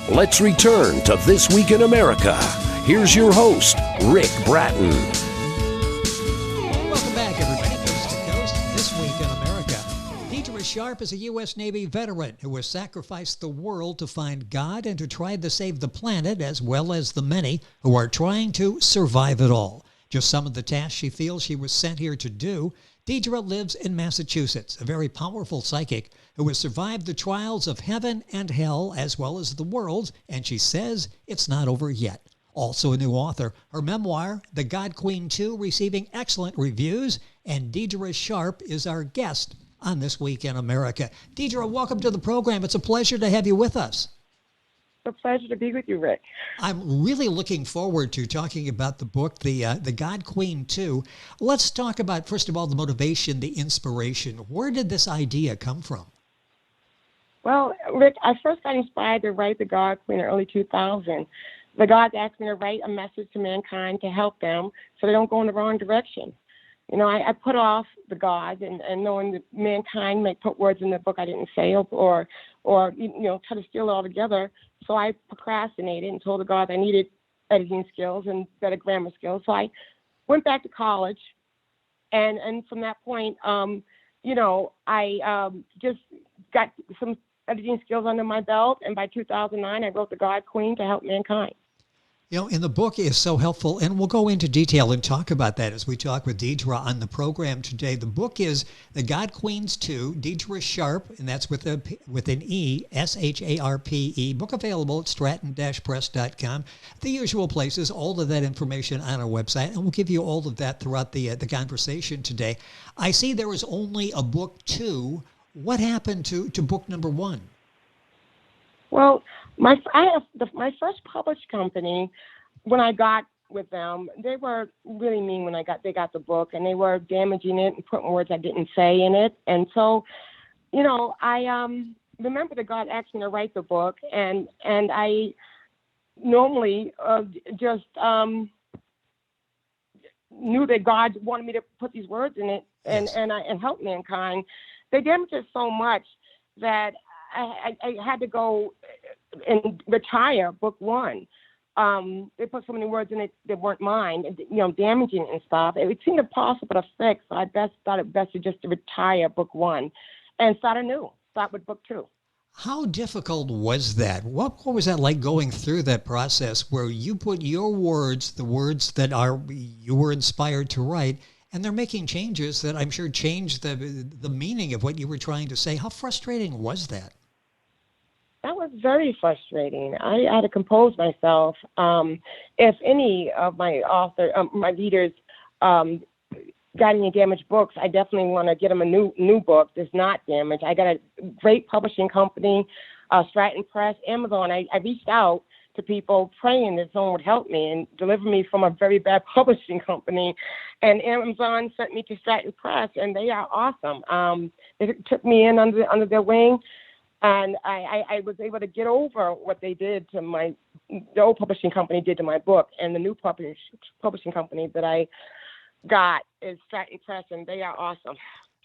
Let's return to This Week in America. Here's your host, Rick Bratton. Welcome back, everybody, coast to coast. This Week in America. Deidre Sharpe is a U.S. Navy veteran who has sacrificed the world to find God and to try to save the planet, as well as the many who are trying to survive it all. Just some of the tasks she feels she was sent here to do. Deidre lives in Massachusetts, a very powerful psychic who has survived the trials of heaven and hell as well as the world, and she says it's not over yet. Also a new author, her memoir, The God Queen 2, receiving excellent reviews, and Deidre Sharpe is our guest on This Week in America. Deidre, welcome to the program. It's a pleasure to have you with us. It's a pleasure to be with you, Rick. I'm really looking forward to talking about the book, The God Queen 2. Let's talk about, first of all, the motivation, the inspiration. Where did this idea come from? Well, Rick, I first got inspired to write The God Queen in early 2000. The gods asked me to write a message to mankind to help them so they don't go in the wrong direction. You know, I put off the gods and knowing that mankind may put words in the book I didn't say or try to steal it all together. So I procrastinated and told the gods I needed editing skills and better grammar skills. So I went back to college, and from that point, I just got some editing skills under my belt. And by 2009, I wrote The God Queen to help mankind. You know, and the book is so helpful, and we'll go into detail and talk about that as we talk with Deidre on the program today. The book is The God Queens 2, Deidre Sharpe, and that's with an E, S-H-A-R-P-E. Book available at stratton-press.com. The usual places, all of that information on our website, and we'll give you all of that throughout the conversation today. I see there is only a book 2. What happened to book number 1? Well, my first published company, when I got with them, they were really mean when they got the book, and they were damaging it and putting words I didn't say in it. And so, I remember that God asked me to write the book, and I normally just knew that God wanted me to put these words in it and help mankind. They damaged it so much that I had to go and retire book 1. They put so many words in it that weren't mine, damaging it and stuff. It seemed impossible to fix, so I thought it best to retire book 1 and start with book 2. How difficult was that? What was that like going through that process where you put your words, the words that you were inspired to write, and they're making changes that I'm sure changed the meaning of what you were trying to say? How frustrating was that? That was very frustrating. I had to compose myself. If any of my my readers got any damaged books, I definitely want to get them a new book that's not damaged. I got a great publishing company, Stratton Press, Amazon. I reached out to people praying that someone would help me and deliver me from a very bad publishing company. And Amazon sent me to Stratton Press, and they are awesome. They took me in under their wing, and I was able to get over what they did to the old publishing company did to my book, and the new publishing company that I got is Stratton Press, and they are awesome.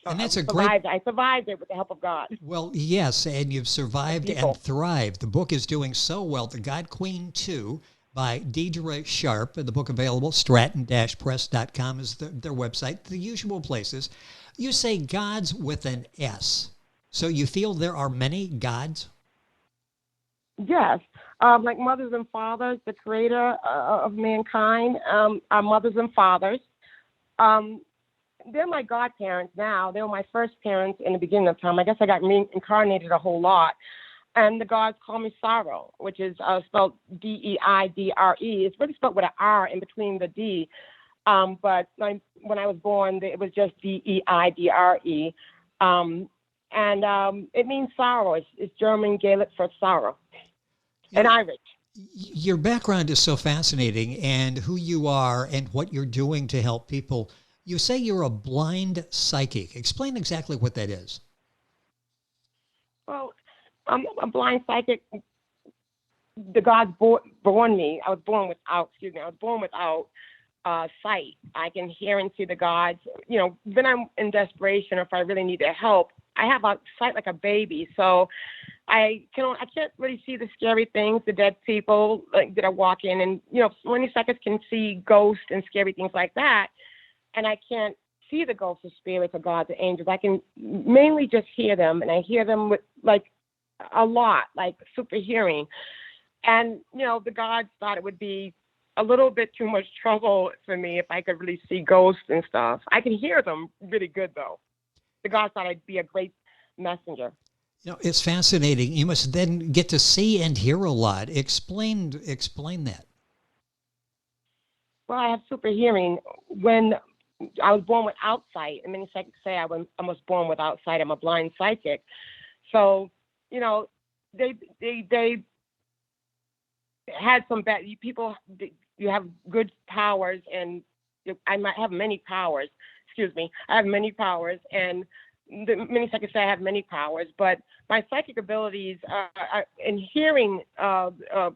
And that's I survived it with the help of God. Well, yes, and you've survived and thrived. The book is doing so well. The God Queen 2 by Deidre Sharpe. The book available, stratton-press.com is their website. The usual places. You say gods with an S. So you feel there are many gods? Yes. Like mothers and fathers, the creator of mankind, are mothers and fathers. They're my godparents now. They were my first parents in the beginning of time. I guess I got reincarnated a whole lot. And the gods call me Sorrow, which is spelled D-E-I-D-R-E. It's really spelled with an R in between the D. But when I was born, it was just D-E-I-D-R-E. It means sorrow. It's German Gaelic for sorrow. And Irish. Your background is so fascinating, and who you are and what you're doing to help people. You say you're a blind psychic. Explain exactly what that is. Well, I'm a blind psychic. The gods born me. I was born without sight. I can hear and see the gods. When I'm in desperation or if I really need their help, I have a sight like a baby. So I can't really see the scary things, the dead people that I walk in, and 20 seconds can see ghosts and scary things like that, and I can't see the ghosts or spirits or gods or angels. I can mainly just hear them, and I hear them with a lot, like super hearing. And the gods thought it would be a little bit too much trouble for me if I could really see ghosts and stuff. I can hear them really good though. The gods thought I'd be a great messenger. It's fascinating. You must then get to see and hear a lot. Explain that. Well, I have super hearing. When I was born without sight, and many psychics say I was born without sight. I'm a blind psychic. So, they had some bad people. You have good powers, and I might have many powers. Excuse me. I have many powers, and many psychics say I have many powers, but my psychic abilities in hearing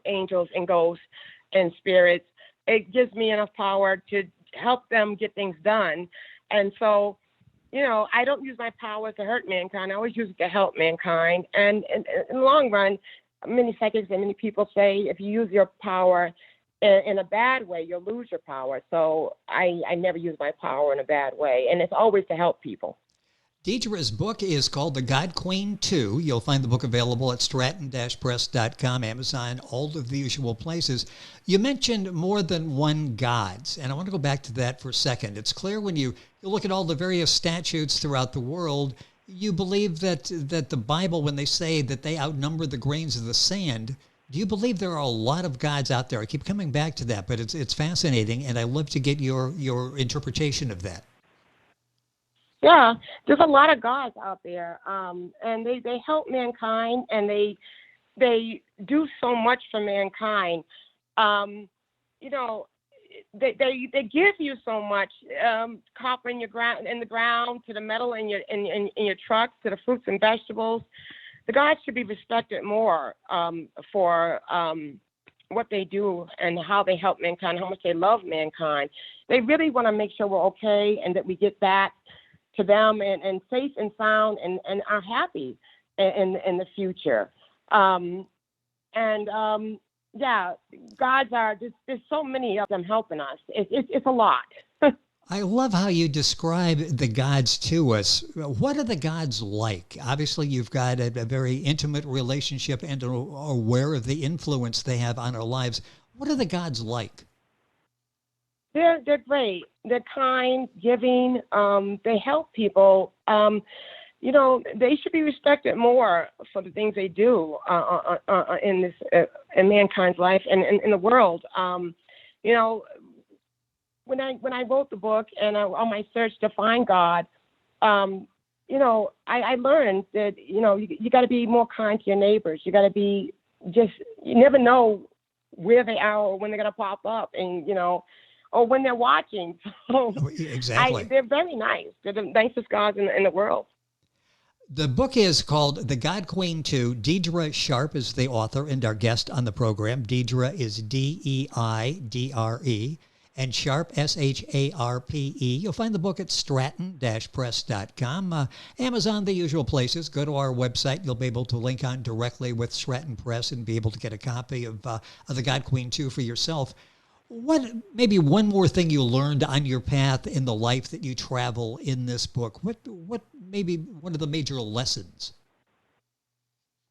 angels and ghosts and spirits, it gives me enough power to help them get things done. And so, I don't use my powers to hurt mankind. I always use it to help mankind. And in the long run, many psychics and many people say if you use your power in a bad way, you'll lose your power. So I never use my power in a bad way, and it's always to help people. Deidre's book is called The God Queen 2. You'll find the book available at stratton-press.com, Amazon, all of the usual places. You mentioned more than one gods, and I want to go back to that for a second. It's clear when you look at all the various statutes throughout the world, you believe that the Bible, when they say that they outnumber the grains of the sand, do you believe there are a lot of gods out there? I keep coming back to that, but it's fascinating, and I'd love to get your interpretation of that. Yeah, there's a lot of gods out there, and they help mankind, and they do so much for mankind. They give you so much, copper in the ground, to the metal in your trucks, to the fruits and vegetables. The gods should be respected more for what they do and how they help mankind, how much they love mankind. They really want to make sure we're okay and that we get back to them and safe and sound and are happy in the future. Yeah, gods are, there's so many of them helping us. It's a lot. I love how you describe the gods to us. What are the gods like? Obviously, you've got a very intimate relationship and are aware of the influence they have on our lives. What are the gods like? They're great. They're kind, giving. They help people. They should be respected more for the things they do in mankind's life and in the world. When I wrote the book and on my search to find God, I learned that you got to be more kind to your neighbors. You got to be you never know where they are or when they're gonna pop up, and or when they're watching. So exactly. They're very nice. They're the nicest gods in the world. The book is called The God Queen 2. Deidre Sharpe is the author and our guest on the program. Deidre is Deidre, and Sharpe, Sharpe. You'll find the book at stratton-press.com. Amazon, the usual places. Go to our website. You'll be able to link on directly with Stratton Press and be able to get a copy of The God Queen 2 for yourself. What, maybe one more thing you learned on your path in the life that you travel in this book? What maybe one of the major lessons?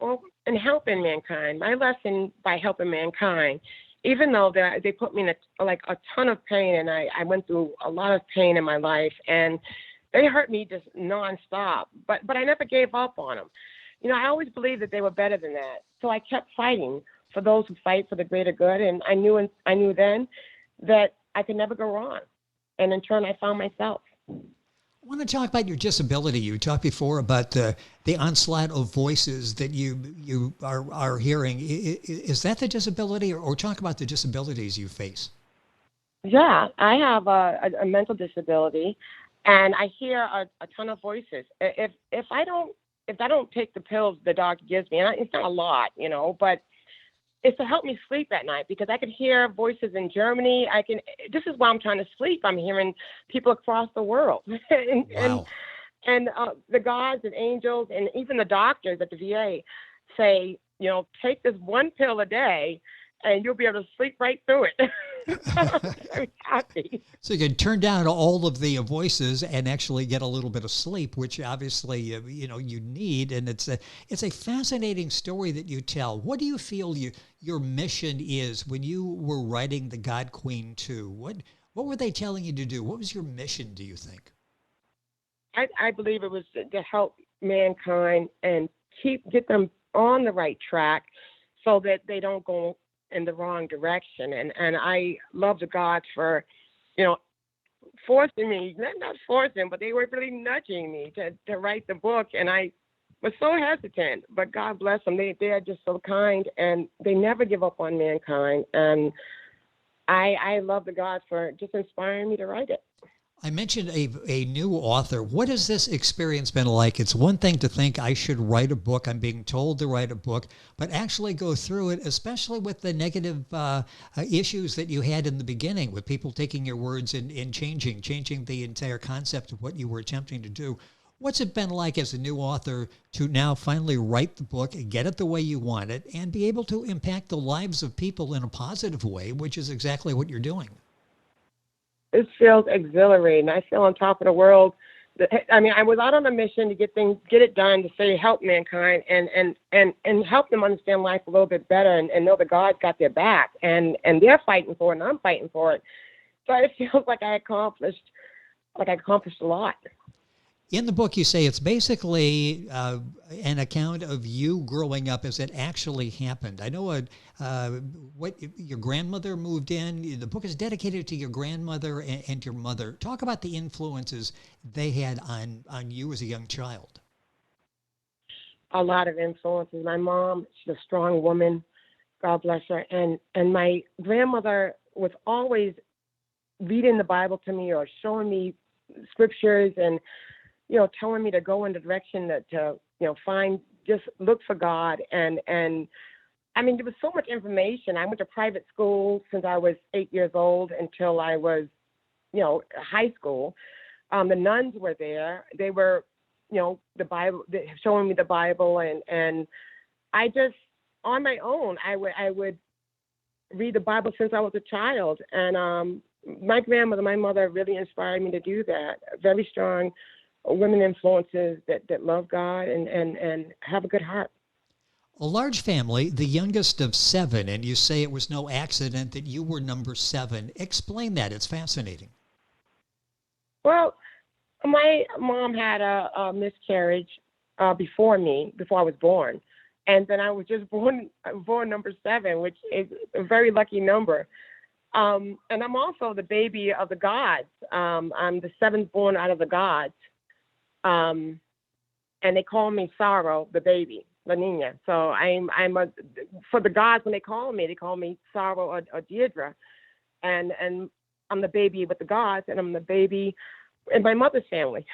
Well, in helping mankind, my lesson by helping mankind, even though they put me in a ton of pain, and I went through a lot of pain in my life, and they hurt me just nonstop, but I never gave up on them. I always believed that they were better than that, so I kept fighting for those who fight for the greater good, and I knew then that I could never go wrong, and in turn, I found myself. I want to talk about your disability. You talked before about the onslaught of voices that you are hearing. Is that the disability, or talk about the disabilities you face? Yeah, I have a mental disability, and I hear a ton of voices. If I don't take the pills the doctor gives me, and it's not a lot, but it's to help me sleep at night, because I can hear voices in Germany. This is why I'm trying to sleep. I'm hearing people across the world. Wow. and the gods and angels and even the doctors at the VA say, take this one pill a day and you'll be able to sleep right through it. I'm very happy. So you can turn down all of the voices and actually get a little bit of sleep, which obviously, you need. And it's a fascinating story that you tell. What do you feel your mission is when you were writing The God Queen 2? What were they telling you to do? What was your mission, do you think? I believe it was to help mankind and get them on the right track so that they don't go in the wrong direction. And I love the gods for, forcing me, not forcing, but they were really nudging me to write the book. And I was so hesitant, but God bless them. They are just so kind, and they never give up on mankind. And I love the gods for just inspiring me to write it. I mentioned a new author. What has this experience been like? It's one thing to think I should write a book. I'm being told to write a book, but actually go through it, especially with the negative issues that you had in the beginning with people taking your words and changing the entire concept of what you were attempting to do. What's it been like as a new author to now finally write the book, get it the way you want it, and be able to impact the lives of people in a positive way, which is exactly what you're doing? It feels exhilarating. I feel on top of the world. I was out on a mission to get it done, to say help mankind and help them understand life a little bit better and know that God's got their back and they're fighting for it and I'm fighting for it. So it feels like I accomplished a lot. In the book, you say it's basically an account of you growing up as it actually happened. I know what your grandmother moved in. The book is dedicated to your grandmother and your mother. Talk about the influences they had on you as a young child. A lot of influences. My mom, she's a strong woman. God bless her. And my grandmother was always reading the Bible to me or showing me scriptures and telling me to go in the direction to just look for God. And I mean, there was so much information. I went to private school since I was 8 years old until I was, high school. The nuns were there. They were, the Bible, showing me the Bible. And I just, on my own, I would read the Bible since I was a child. And my grandmother, my mother really inspired me to do that. Very strong women influences that love God and have a good heart. A large family, the youngest of 7, and you say it was no accident that you were number 7. Explain that. It's fascinating. Well, my mom had a miscarriage before I was born. And then I was just born number 7, which is a very lucky number. And I'm also the baby of the gods. I'm the 7th born out of the gods. And they call me Sorrow, the baby, La Nina. So for the gods, when they call me Sorrow or Deidre. And I'm the baby with the gods, and I'm the baby in my mother's family.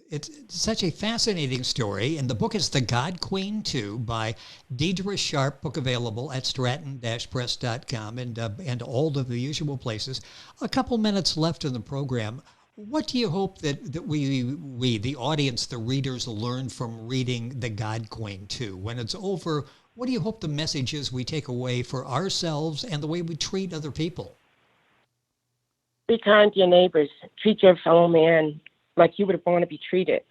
It's such a fascinating story, and the book is The God Queen 2 by Deidre Sharpe, book available at stratton-press.com and all of the usual places. A couple minutes left in the program. What do you hope that we, the audience, the readers, learn from reading The God Queen 2? When it's over, what do you hope the message is we take away for ourselves and the way we treat other people? Be kind to your neighbors. Treat your fellow man like you would want to be treated.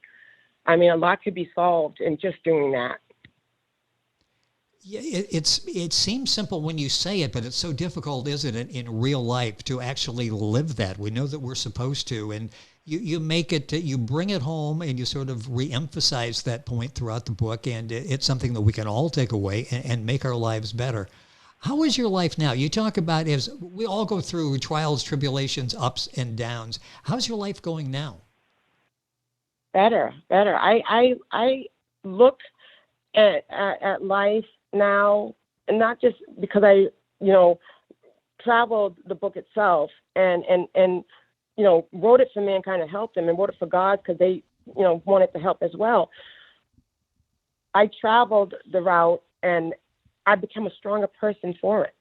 I mean, a lot could be solved in just doing that. Yeah, it seems simple when you say it, but it's so difficult, isn't it, in real life to actually live that. We know that we're supposed to, and you make it, you bring it home, and you sort of re-emphasize that point throughout the book, and it's something that we can all take away and make our lives better. How is your life now? You talk about, as we all go through trials, tribulations, ups and downs. How's your life going now? Better. I look at life now, and not just because I, traveled the book itself and wrote it for mankind to help them, and wrote it for God because they, wanted to help as well. I traveled the route, and I became a stronger person for it.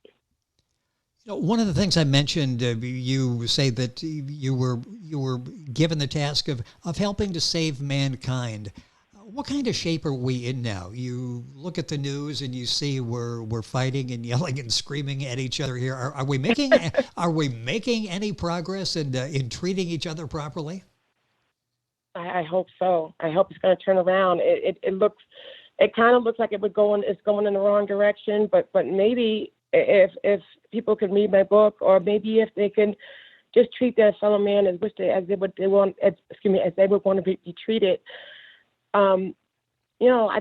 One of the things I mentioned, you say that you were given the task of helping to save mankind. What kind of shape are we in now? You look at the news and you see we're fighting and yelling and screaming at each other here. Are we making any progress in treating each other properly? I hope so. I hope it's going to turn around. It kind of looks like it's going in the wrong direction. But maybe if people could read my book, or maybe if they can just treat their fellow man as they would want to be treated. I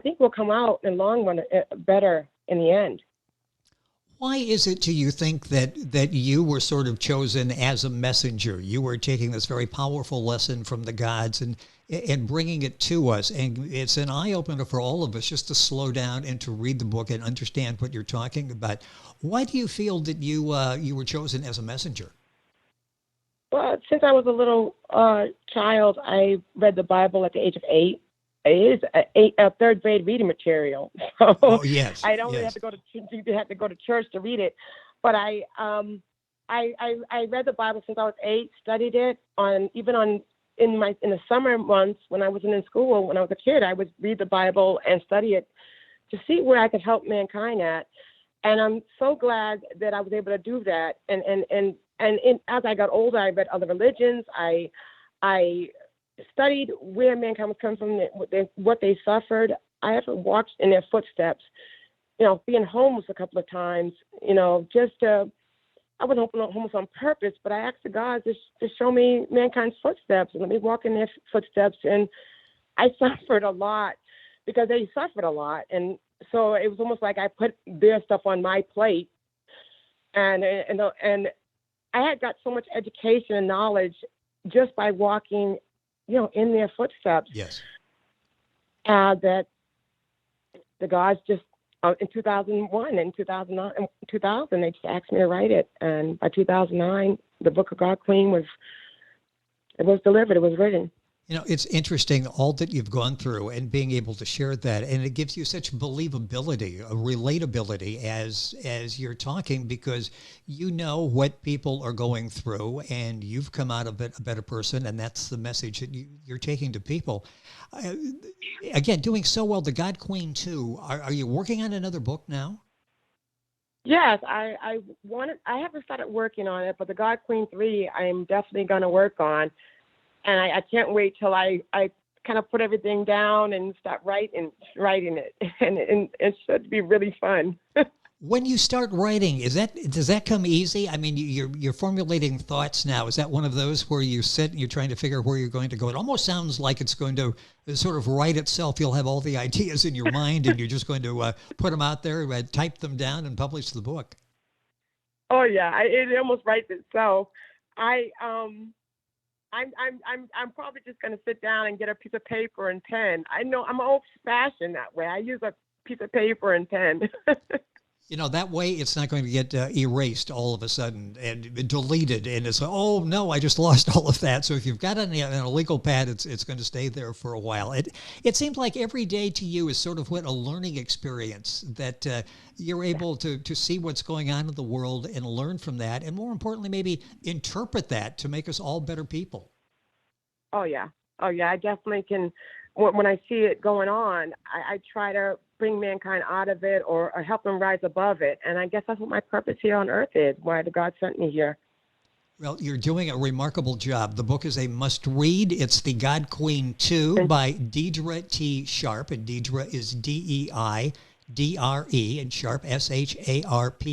think we'll come out in the long run better in the end. Why is it, do you think, that you were sort of chosen as a messenger? You were taking this very powerful lesson from the gods and bringing it to us. And it's an eye-opener for all of us just to slow down and to read the book and understand what you're talking about. Why do you feel that you were chosen as a messenger? Well, since I was a little child, I read the Bible at the age of 8. It is a third grade reading material. So yes. I don't really have to go to church to read it. But I read the Bible since I was 8, studied it in the summer months when I wasn't in school. When I was a kid, I would read the Bible and study it to see where I could help mankind at. And I'm so glad that I was able to do that. And as I got older, I read other religions. I studied where mankind was coming from, what they suffered. I have walked in their footsteps. Being homeless a couple of times. I wasn't homeless on purpose, but I asked the God to show me mankind's footsteps and let me walk in their footsteps. And I suffered a lot because they suffered a lot, and so it was almost like I put their stuff on my plate, and I had got so much education and knowledge just by walking, in their footsteps. Yes. That the gods just in 2001 and 2000 they just asked me to write it, and by 2009 the Book of God Queen was delivered. It was written. It's interesting, all that you've gone through and being able to share that. And it gives you such believability, a relatability as you're talking, because you know what people are going through and you've come out of it a better person. And that's the message that you're taking to people. Again, doing so well, The God Queen 2. Are you working on another book now? Yes, I haven't started working on it, but The God Queen 3, I'm definitely going to work on. And I can't wait till I kind of put everything down and start writing it. And it should be really fun. When you start writing, does that come easy? I mean, you're formulating thoughts now. Is that one of those where you sit and you're trying to figure where you're going to go? It almost sounds like it's going to sort of write itself. You'll have all the ideas in your mind and you're just going to put them out there, type them down and publish the book. Oh, yeah. It almost writes itself. I'm probably just going to sit down and get a piece of paper and pen. I know I'm old-fashioned that way. I use a piece of paper and pen. That way it's not going to get erased all of a sudden and deleted. And it's, oh, no, I just lost all of that. So if you've got an illegal pad, it's going to stay there for a while. It seems like every day to you is sort of what a learning experience, that you're able to see what's going on in the world and learn from that. And more importantly, maybe interpret that to make us all better people. Oh, yeah. I definitely can. When I see it going on, I try to bring mankind out of it or help them rise above it. And I guess that's what my purpose here on earth is, why the God sent me here. Well, you're doing a remarkable job. The book is a must-read. It's The God Queen 2 by Deidre T. Sharpe, and Deidre is Deidre, and Sharpe, Sharpe.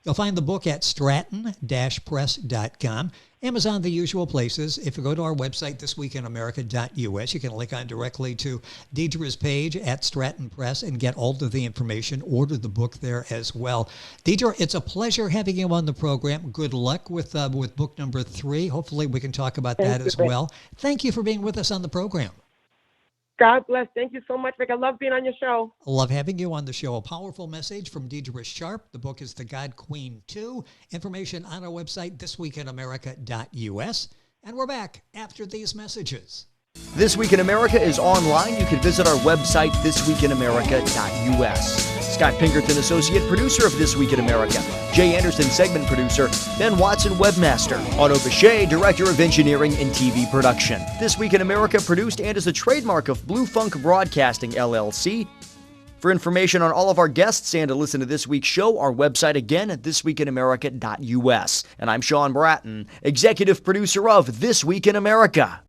You'll find the book at stratton-press.com. Amazon, the usual places. If you go to our website, thisweekinamerica.us, you can link on directly to Deidre's page at Stratton Press and get all of the information. Order the book there as well. Deidre, it's a pleasure having you on the program. Good luck with book number 3. Hopefully we can talk about that as well. Thank you for being with us on the program. God bless. Thank you so much, Rick. I love being on your show. I love having you on the show. A powerful message from Deidre Sharpe. The book is The God Queen 2. Information on our website, thisweekinamerica.us. And we're back after these messages. This Week in America is online. You can visit our website, thisweekinamerica.us. Scott Pinkerton, associate producer of This Week in America. Jay Anderson, segment producer. Ben Watson, webmaster. Otto Bechet, director of engineering and TV production. This Week in America produced and is a trademark of Blue Funk Broadcasting, LLC. For information on all of our guests and to listen to this week's show, our website again at thisweekinamerica.us. And I'm Sean Bratton, executive producer of This Week in America.